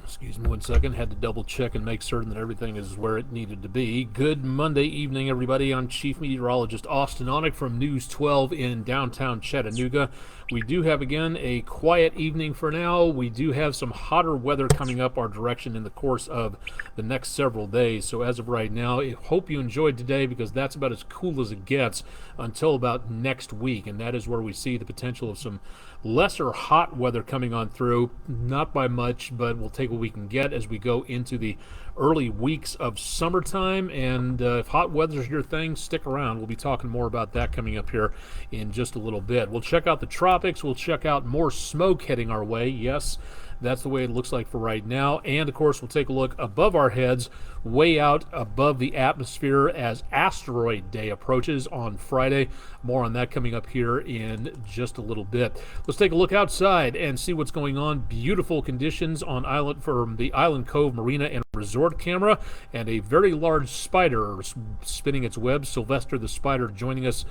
Excuse me one second. Had to double check and make certain that everything is where it needed to be. Good Monday evening, everybody. I'm Chief Meteorologist Austen Onek from News 12 in downtown Chattanooga. We do have, again, a quiet evening for now. We do have some hotter weather coming up our direction in the course of the next several days. So as of right now, I hope you enjoyed today, because that's about as cool as it gets until about next week. And that is where we see the potential of some lesser hot weather coming on through. Not by much, but we'll take what we can get as we go into the early weeks of summertime. And if hot weather's your thing, stick around. We'll be talking more about that coming up here in just a little bit. We'll check out the tropics. We'll check out more smoke heading our way. Yes, that's the way it looks like for right now. And of course, we'll take a look above our heads, way out above the atmosphere as asteroid day approaches on Friday. More on that coming up here in just a little bit. Let's take a look outside and see what's going on. Beautiful conditions on island from the Island Cove Marina and Resort camera, and a very large spider spinning its web. Sylvester the spider joining us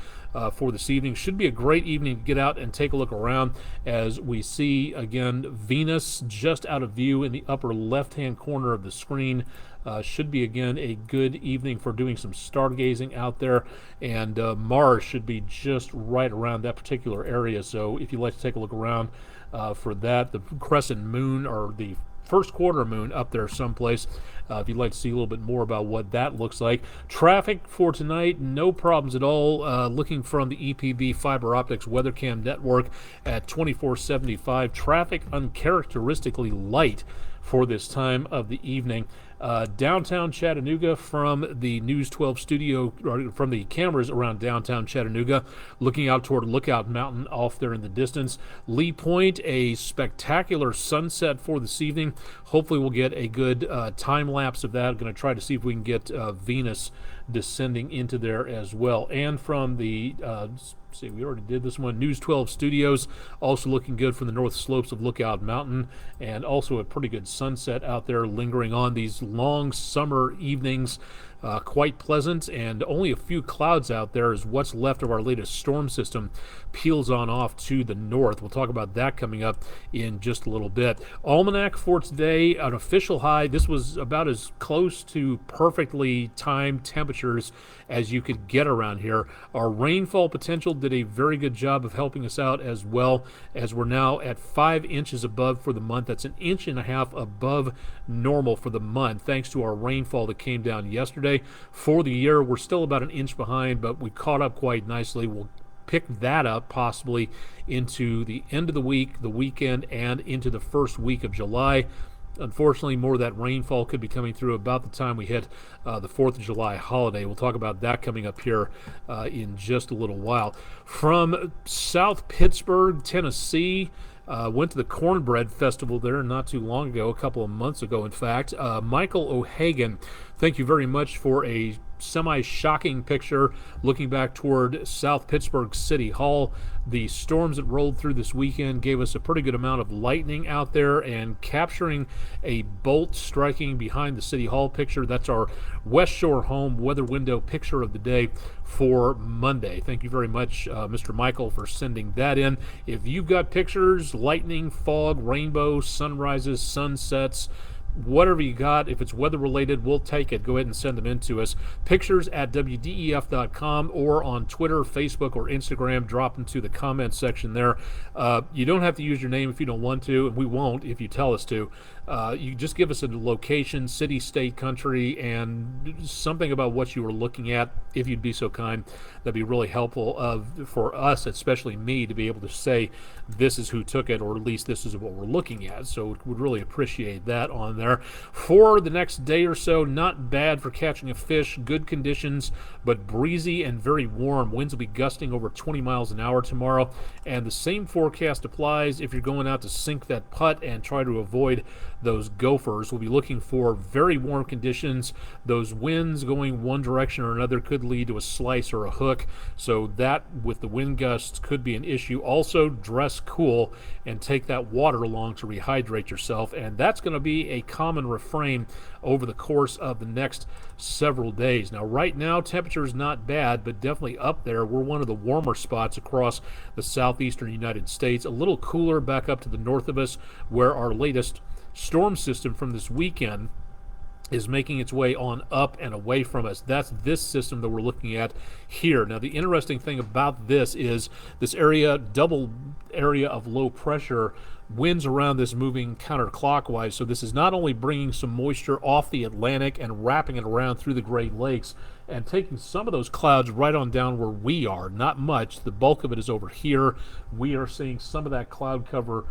for this evening. Should be a great evening to get out and take a look around as we see, again, Venus just out of view in the upper left-hand corner of the screen. Should be, again, a good evening for doing some stargazing out there. And Mars should be just right around that particular area. So if you'd like to take a look around for that, the crescent moon, or the first quarter moon up there someplace, if you'd like to see a little bit more about what that looks like. Traffic for tonight, no problems at all. Looking from the EPB fiber optics weathercam network at 2475. Traffic uncharacteristically light for this time of the evening. Downtown Chattanooga, from the News 12 studio, or from the cameras around downtown Chattanooga, looking out toward Lookout Mountain off there in the distance. Lee Point, a spectacular sunset for this evening. Hopefully we'll get a good time lapse of that. I'm going to try to see if we can get Venus descending into there as well. And from the see, we already did this one. News 12 studios, also looking good from the north slopes of Lookout Mountain, and also a pretty good sunset out there lingering on these long summer evenings. Quite pleasant, and only a few clouds out there as what's left of our latest storm system peels on off to the north. We'll talk about that coming up in just a little bit. Almanac for today, an official high. This was about as close to perfectly timed temperatures as you could get around here. Our rainfall potential did a very good job of helping us out, as well as we're now at 5 inches above for the month. That's an inch and a half above normal for the month, thanks to our rainfall that came down yesterday. For the year, we're still about an inch behind, but we caught up quite nicely. We'll pick that up possibly into the end of the week, the weekend, and into the first week of July. Unfortunately, more of that rainfall could be coming through about the time we hit the 4th of July holiday. We'll talk about that coming up here in just a little while. From South Pittsburgh, Tennessee, went to the Cornbread Festival there not too long ago, a couple of months ago, in fact. Michael O'Hagan, thank you very much for a semi-shocking picture looking back toward South Pittsburgh City Hall. The storms that rolled through this weekend gave us a pretty good amount of lightning out there, and capturing a bolt striking behind the City Hall picture. That's our West Shore Home weather window picture of the day for Monday. Thank you very much, Mr. Michael, for sending that in. If you've got pictures, lightning, fog, rainbow, sunrises, sunsets, whatever you got, if it's weather related, we'll take it. Go ahead and send them in to us. Pictures at WDEF.com, or on Twitter, Facebook, or Instagram. Drop into the comments section there. You don't have to use your name if you don't want to, and we won't if you tell us to. You just give us a location, city, state, country, and something about what you were looking at, if you'd be so kind. That'd be really helpful for us, especially me, to be able to say this is who took it, or at least this is what we're looking at. So would really appreciate that on there. For the next day or so, not bad for catching a fish. Good conditions, but breezy and very warm. Winds will be gusting over 20 miles an hour tomorrow, and the same forecast applies if you're going out to sink that putt and try to avoid those gophers. We'll be looking for very warm conditions. Those winds going one direction or another could lead to a slice or a hook, so that with the wind gusts could be an issue. Also, dress cool and take that water along to rehydrate yourself, and that's going to be a common refrain over the course of the next several days. Now, right now, temperature is not bad, but definitely up there. We're one of the warmer spots across the southeastern United States. A little cooler back up to the north of us, where our latest storm system from this weekend is making its way on up and away from us. That's this system that we're looking at here. Now, the interesting thing about this is this area, double area of low pressure, winds around this moving counterclockwise. So this is not only bringing some moisture off the Atlantic and wrapping it around through the Great Lakes and taking some of those clouds right on down where we are. Not much. The bulk of it is over here. We are seeing some of that cloud cover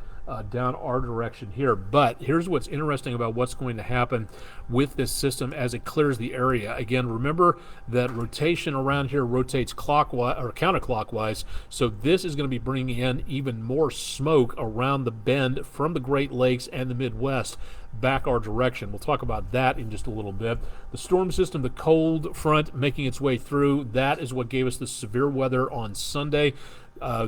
down our direction here. But here's what's interesting about what's going to happen with this system as it clears the area. Again, remember that rotation around here rotates clockwise or counterclockwise, so this is going to be bringing in even more smoke around the bend from the Great Lakes and the Midwest back our direction. We'll talk about that in just a little bit. The storm system, the cold front making its way through, that is what gave us the severe weather on Sunday.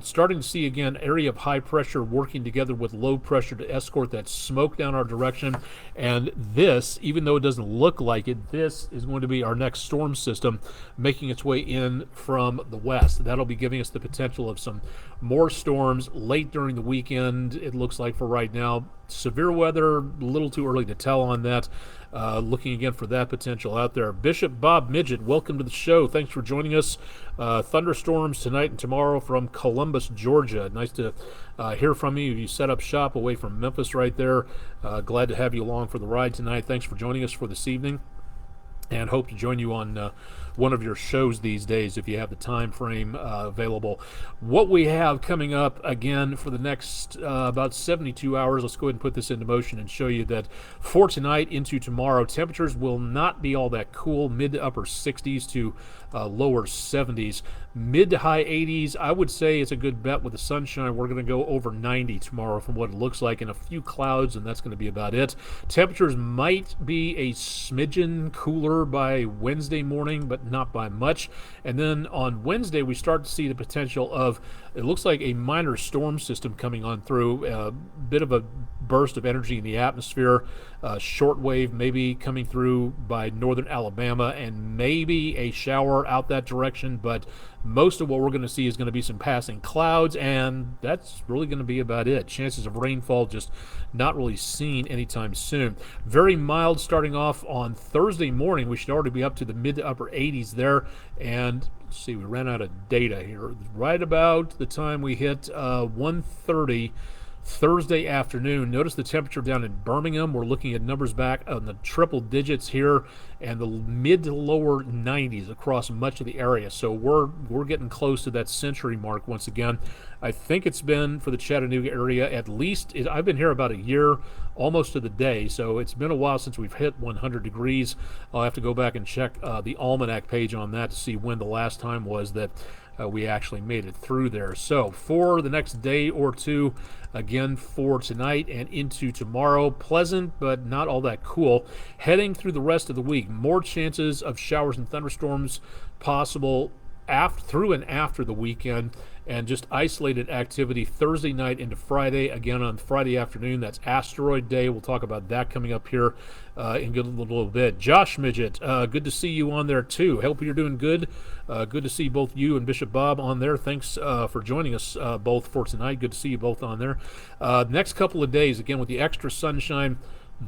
Starting to see again area of high pressure working together with low pressure to escort that smoke down our direction. And this, even though it doesn't look like it, this is going to be our next storm system making its way in from the west. That'll be giving us the potential of some more storms late during the weekend, it looks like, for right now. Severe weather, a little too early to tell on that. Looking again for that potential out there. Bishop Bob Midget, welcome to the show. Thanks for joining us. Thunderstorms tonight and tomorrow from Columbus, Georgia. Nice to hear from you. You set up shop away from Memphis right there. Glad to have you along for the ride tonight. Thanks for joining us for this evening, and hope to join you on one of your shows these days if you have the time frame available. What we have coming up again for the next about 72 hours, let's go ahead and put this into motion and show you that for tonight into tomorrow, temperatures will not be all that cool, mid to upper 60s to lower 70s. Mid to high 80s, I would say it's a good bet with the sunshine. We're going to go over 90 tomorrow from what it looks like, and a few clouds, and that's going to be about it. Temperatures might be a smidgen cooler by Wednesday morning, but not by much. And then on Wednesday, we start to see the potential of, it looks like, a minor storm system coming on through, a bit of a burst of energy in the atmosphere, shortwave maybe coming through by northern Alabama, and maybe a shower out that direction, but most of what we're going to see is going to be some passing clouds, and that's really going to be about it. Chances of rainfall just not really seen anytime soon. Very mild starting off on Thursday morning. We should already be up to the mid to upper 80s there, and let's see, we ran out of data here. Right about the time we hit 1:30 Thursday afternoon. Notice the temperature down in Birmingham. We're looking at numbers back on the triple digits here and the mid to lower 90s across much of the area. So we're getting close to that century mark once again. I think it's been, for the Chattanooga area, at least, I've been here about a year, almost to the day, so it's been a while since we've hit 100 degrees. I'll have to go back and check the almanac page on that to see when the last time was that we actually made it through there. So for the next day or two, again for tonight and into tomorrow, pleasant but not all that cool. Heading through the rest of the week, more chances of showers and thunderstorms possible through and after the weekend, and just isolated activity Thursday night into Friday. Again on Friday afternoon, that's asteroid day. We'll talk about that coming up here in a little bit. Josh Midget, good to see you on there too. Hope you're doing good. Good to see both you and Bishop Bob on there. Thanks for joining us both for tonight. Good to see you both on there. Next couple of days, again with the extra sunshine,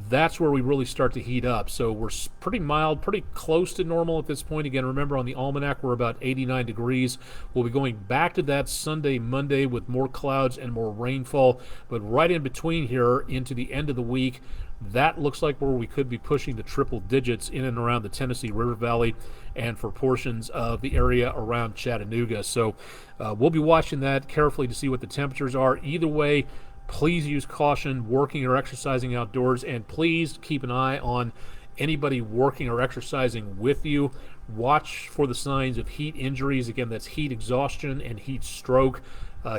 that's where we really start to heat up. So we're pretty mild, pretty close to normal at this point. Again, remember on the almanac, we're about 89 degrees. We'll be going back to that Sunday, Monday with more clouds and more rainfall. But right in between here into the end of the week, that looks like where we could be pushing the triple digits in and around the Tennessee River Valley and for portions of the area around Chattanooga. So we'll be watching that carefully to see what the temperatures are. Either way, please use caution working or exercising outdoors, and please keep an eye on anybody working or exercising with you. Watch for the signs of heat injuries. Again, that's heat exhaustion and heat stroke.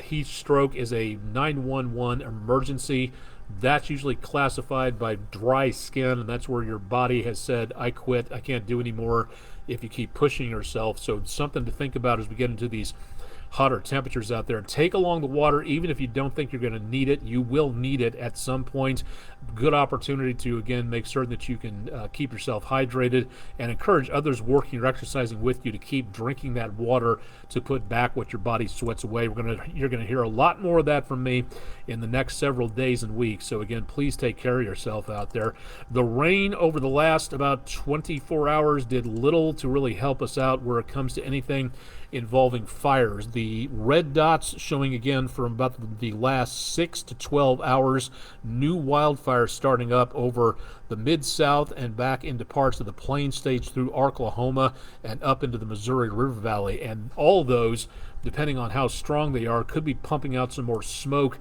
Heat stroke is a 911 emergency. That's usually classified by dry skin, and that's where your body has said, I quit, I can't do anymore if you keep pushing yourself. So it's something to think about as we get into these hotter temperatures out there. Take along the water, even if you don't think you're going to need it. You will need it at some point. Good opportunity to, again, make certain that you can keep yourself hydrated, and encourage others working or exercising with you to keep drinking that water to put back what your body sweats away. You're going to hear a lot more of that from me in the next several days and weeks. So again, please take care of yourself out there. The rain over the last about 24 hours did little to really help us out where it comes to anything involving fires. The red dots showing again from about the last 6 to 12 hours, new wildfires starting up over the Mid-South and back into parts of the Plain States through Oklahoma and up into the Missouri River Valley. And all those, depending on how strong they are, could be pumping out some more smoke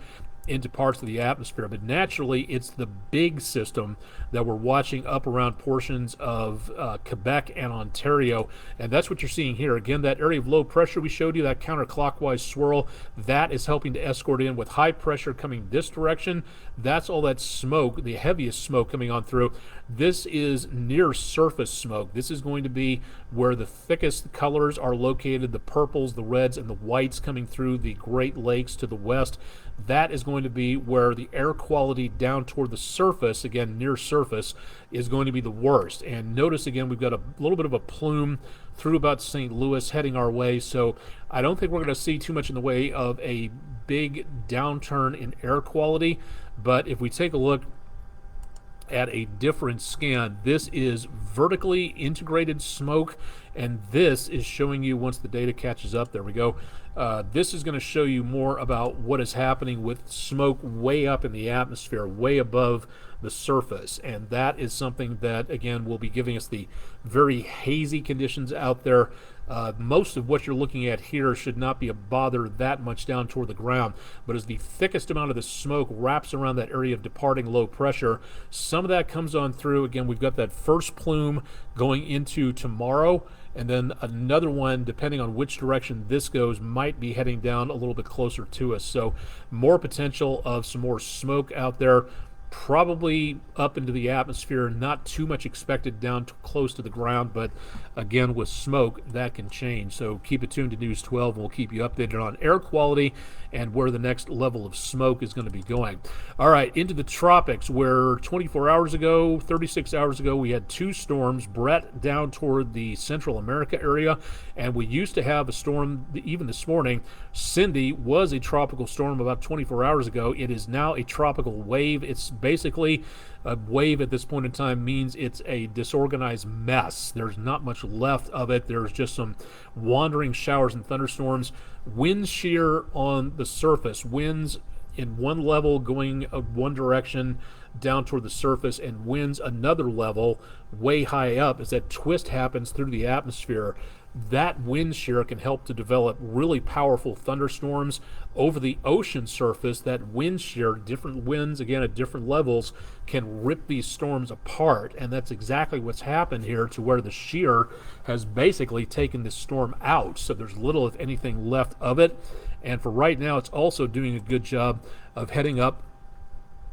into parts of the atmosphere. But naturally, it's the big system that we're watching up around portions of Quebec and Ontario, and that's what you're seeing here. Again, that area of low pressure we showed you, that counterclockwise swirl, that is helping to escort in with high pressure coming this direction. That's all that smoke, the heaviest smoke coming on through. This is near surface smoke. This is going to be where the thickest colors are located, the purples, the reds, and the whites coming through the Great Lakes to the west. That is going to be where the air quality down toward the surface, again near surface, is going to be the worst. And notice again, we've got a little bit of a plume through about St. Louis heading our way, so I don't think we're going to see too much in the way of a big downturn in air quality. But if we take a look at a different scan, this is vertically integrated smoke, and this is showing you, once the data catches up, there we go, this is going to show you more about what is happening with smoke way up in the atmosphere, way above the surface. And that is something that, again, will be giving us the very hazy conditions out there. Most of what you're looking at here should not be a bother that much down toward the ground, but as the thickest amount of the smoke wraps around that area of departing low pressure, some of that comes on through. Again, we've got that first plume going into tomorrow, and then another one, depending on which direction this goes, might be heading down a little bit closer to us. So more potential of some more smoke out there, probably up into the atmosphere, not too much expected down close to the ground, but again, with smoke, that can change. So keep it tuned to News 12, and we'll keep you updated on air quality and where the next level of smoke is going to be going. All right, into the tropics, where 24 hours ago, 36 hours ago, we had two storms, Brett down toward the Central America area, and we used to have a storm even this morning. Cindy was a tropical storm about 24 hours ago. It is now a tropical wave. It's basically a wave at this point in time means it's a disorganized mess. There's not much left of it. There's just some wandering showers and thunderstorms. Wind shear on the surface. Winds in one level going one direction down toward the surface, and winds another level way high up as that twist happens through the atmosphere. That wind shear can help to develop really powerful thunderstorms over the ocean surface. That wind shear, different winds, again at different levels, can rip these storms apart, and that's exactly what's happened here, to where the shear has basically taken this storm out. So there's little, if anything, left of it. And for right now, it's also doing a good job of heading up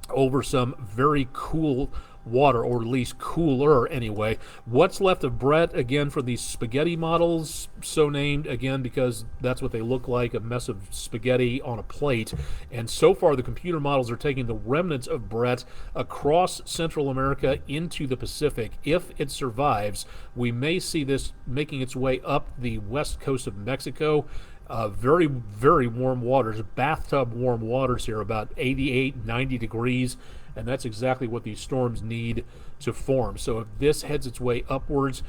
over some very cool water, or at least cooler anyway. What's left of Brett, again, for these spaghetti models, so named again because that's what they look like, a mess of spaghetti on a plate. And so far the computer models are taking the remnants of Brett across Central America into the Pacific. If it survives, we may see this making its way up the west coast of Mexico. Very, very warm waters, bathtub warm waters here, about 88, 90 degrees, and that's exactly what these storms need to form. So if this heads its way upwards,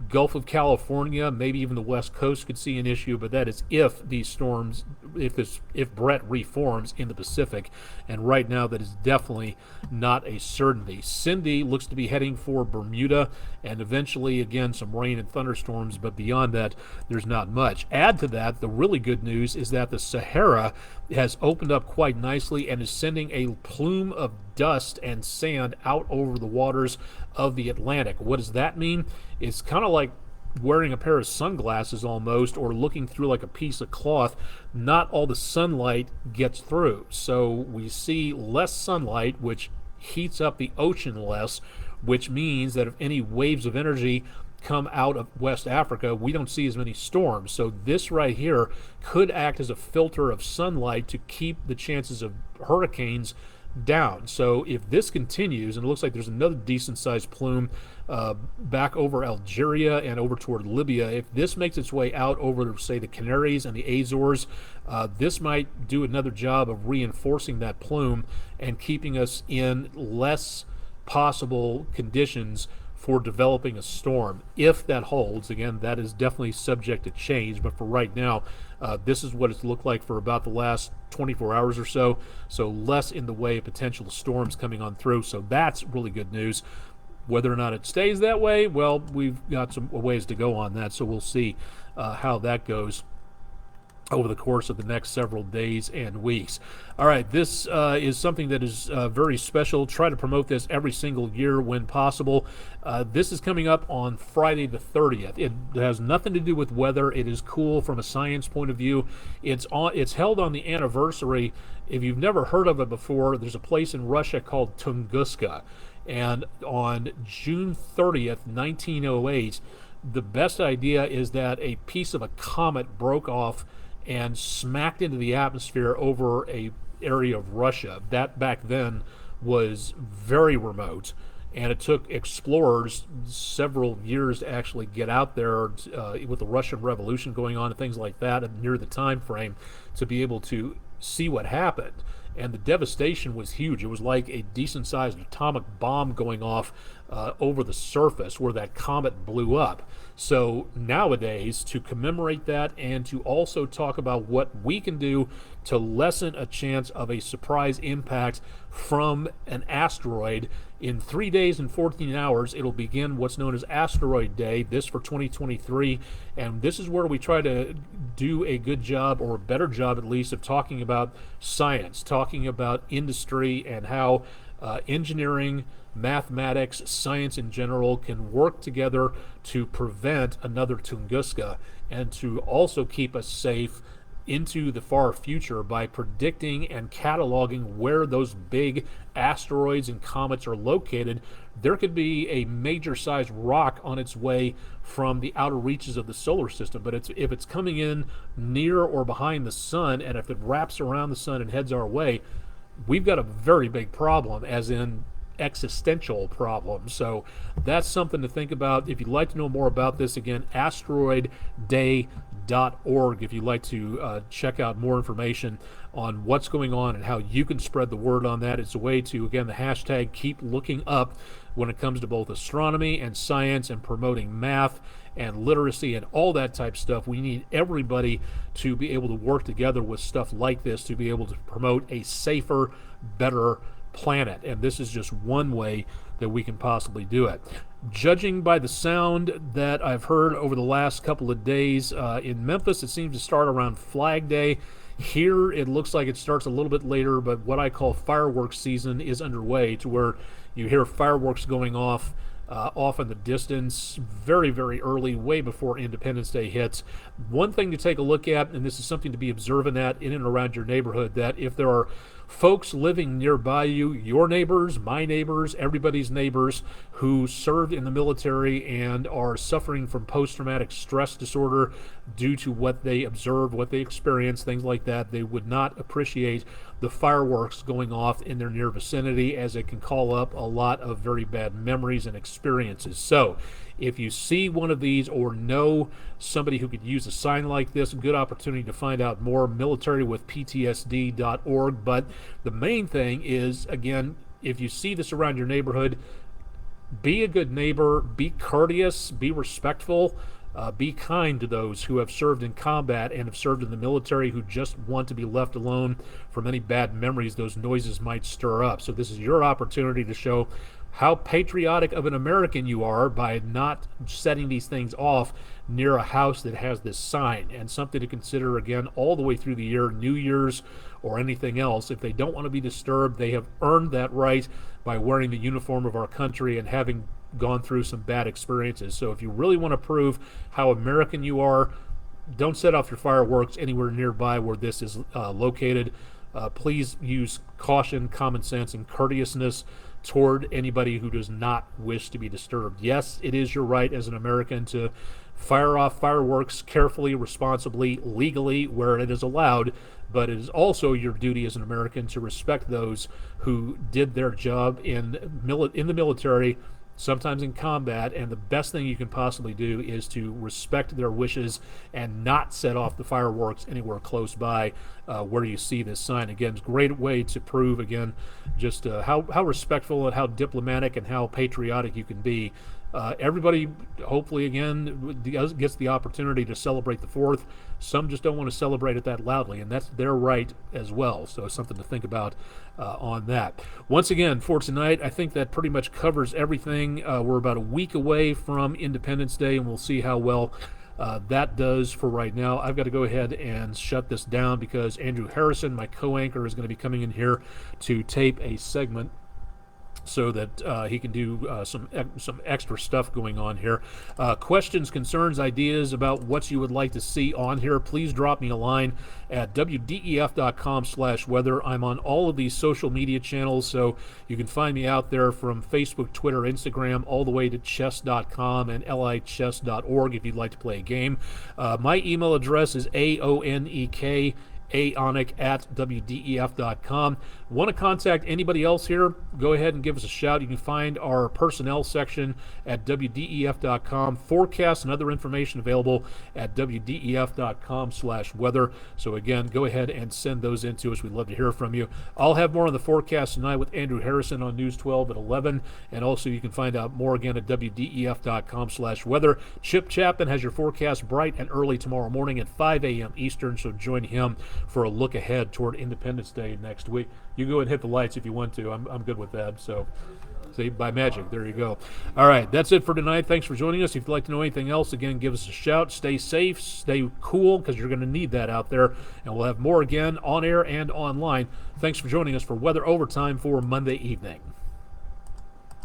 Gulf of California, maybe even the West Coast could see an issue, but that is if these storms, if Brett reforms in the Pacific, and right now that is definitely not a certainty. Cindy looks to be heading for Bermuda, and eventually again some rain and thunderstorms, but beyond that there's not much. Add to that, the really good news is that the Sahara has opened up quite nicely and is sending a plume of dust and sand out over the waters of the Atlantic. What does that mean? It's kind of like wearing a pair of sunglasses almost, or looking through like a piece of cloth. Not all the sunlight gets through, so we see less sunlight, which heats up the ocean less, which means that if any waves of energy come out of West Africa, we don't see as many storms. So this right here could act as a filter of sunlight to keep the chances of hurricanes down. So if this continues, and it looks like there's another decent sized plume back over Algeria and over toward Libya, if this makes its way out over, say, the Canaries and the Azores, this might do another job of reinforcing that plume and keeping us in less possible conditions for developing a storm. If that holds, again, that is definitely subject to change, but for right now, this is what it's looked like for about the last 24 hours or so, so less in the way of potential storms coming on through, so that's really good news. Whether or not it stays that way, well, we've got some ways to go on that, so we'll see how that goes over the course of the next several days and weeks. All right, this is something that is very special. Try to promote this every single year when possible. This is coming up on Friday the 30th. It has nothing to do with weather. It is cool from a science point of view. It's held on the anniversary. If you've never heard of it before, there's a place in Russia called Tunguska. And on June 30th, 1908, the best idea is that a piece of a comet broke off and smacked into the atmosphere over a area of Russia. That back then was very remote, and it took explorers several years to actually get out there with the Russian Revolution going on and things like that, and near the time frame to be able to see what happened. And the devastation was huge. It was like a decent-sized atomic bomb going off over the surface where that comet blew up. So nowadays, to commemorate that and to also talk about what we can do to lessen a chance of a surprise impact from an asteroid, in 3 days and 14 hours, it'll begin what's known as Asteroid Day, this for 2023. And this is where we try to do a good job, or a better job at least, of talking about science, talking about industry, and how engineering, mathematics, science in general can work together to prevent another Tunguska and to also keep us safe into the far future by predicting and cataloging where those big asteroids and comets are located. There could be a major sized rock on its way from the outer reaches of the solar system, but if it's coming in near or behind the sun, and if it wraps around the sun and heads our way, we've got a very big problem, as in existential problem. So that's something to think about. If you'd like to know more about this, again, asteroidday.org, if you'd like to check out more information on what's going on and how you can spread the word on that. It's a way to, again, the hashtag keep looking up when it comes to both astronomy and science and promoting math and literacy and all that type of stuff. We need everybody to be able to work together with stuff like this to be able to promote a safer, better planet, and this is just one way that we can possibly do it. Judging by the sound that I've heard over the last couple of days in Memphis, it seems to start around Flag Day. Here it looks like it starts a little bit later, but what I call fireworks season is underway, to where you hear fireworks going off in the distance very, very early, way before Independence Day hits. One thing to take a look at, and this is something to be observant at in and around your neighborhood, that if there are folks living nearby you, your neighbors, my neighbors, everybody's neighbors, who served in the military and are suffering from post-traumatic stress disorder due to what they observed, what they experienced, things like that, they would not appreciate the fireworks going off in their near vicinity, as it can call up a lot of very bad memories and experiences. So if you see one of these or know somebody who could use a sign like this, a good opportunity to find out more, militarywithptsd.org. But the main thing is, again, if you see this around your neighborhood, be a good neighbor, be courteous, be respectful, be kind to those who have served in combat and have served in the military, who just want to be left alone from any bad memories those noises might stir up. So this is your opportunity to show how patriotic of an American you are by not setting these things off near a house that has this sign. And something to consider, again, all the way through the year, New Year's or anything else. If they don't want to be disturbed, they have earned that right by wearing the uniform of our country and having gone through some bad experiences. So if you really want to prove how American you are, don't set off your fireworks anywhere nearby where this is located. please use caution, common sense, and courteousness toward anybody who does not wish to be disturbed. Yes, it is your right as an American to fire off fireworks carefully, responsibly, legally, where it is allowed, but it is also your duty as an American to respect those who did their job in the military, sometimes in combat, and the best thing you can possibly do is to respect their wishes and not set off the fireworks anywhere close by where you see this sign. Again, it's a great way to prove, again, just how respectful and how diplomatic and how patriotic you can be. Everybody, hopefully, again, gets the opportunity to celebrate the 4th. Some just don't want to celebrate it that loudly, and that's their right as well. So something to think about on that. Once again, for tonight, I think that pretty much covers everything. We're about a week away from Independence Day, and we'll see how well that does for right now. I've got to go ahead and shut this down because Andrew Harrison, my co-anchor, is going to be coming in here to tape a segment so that he can do some extra stuff going on here. Questions, concerns, ideas about what you would like to see on here, please drop me a line at wdef.com/weather. I'm on all of these social media channels, so you can find me out there from Facebook, Twitter, Instagram, all the way to chess.com and lichess.org if you'd like to play a game. My email address is aonek Onek@wdef.com. Want to contact anybody else here? Go ahead and give us a shout. You can find our personnel section at wdef.com. Forecasts and other information available at wdef.com/weather. So again, go ahead and send those in to us. We'd love to hear from you. I'll have more on the forecast tonight with Andrew Harrison on News 12 at 11. And also you can find out more again at wdef.com/weather. Chip Chapman has your forecast bright and early tomorrow morning at 5 a.m. Eastern. So join him for a look ahead toward Independence Day next week. You go and hit the lights if you want to. I'm good with that. So, see, by magic, there you go. All right, that's it for tonight. Thanks for joining us. If you'd like to know anything else, again, give us a shout. Stay safe, stay cool, because you're going to need that out there. And we'll have more again on air and online. Thanks for joining us for Weather Overtime for Monday evening.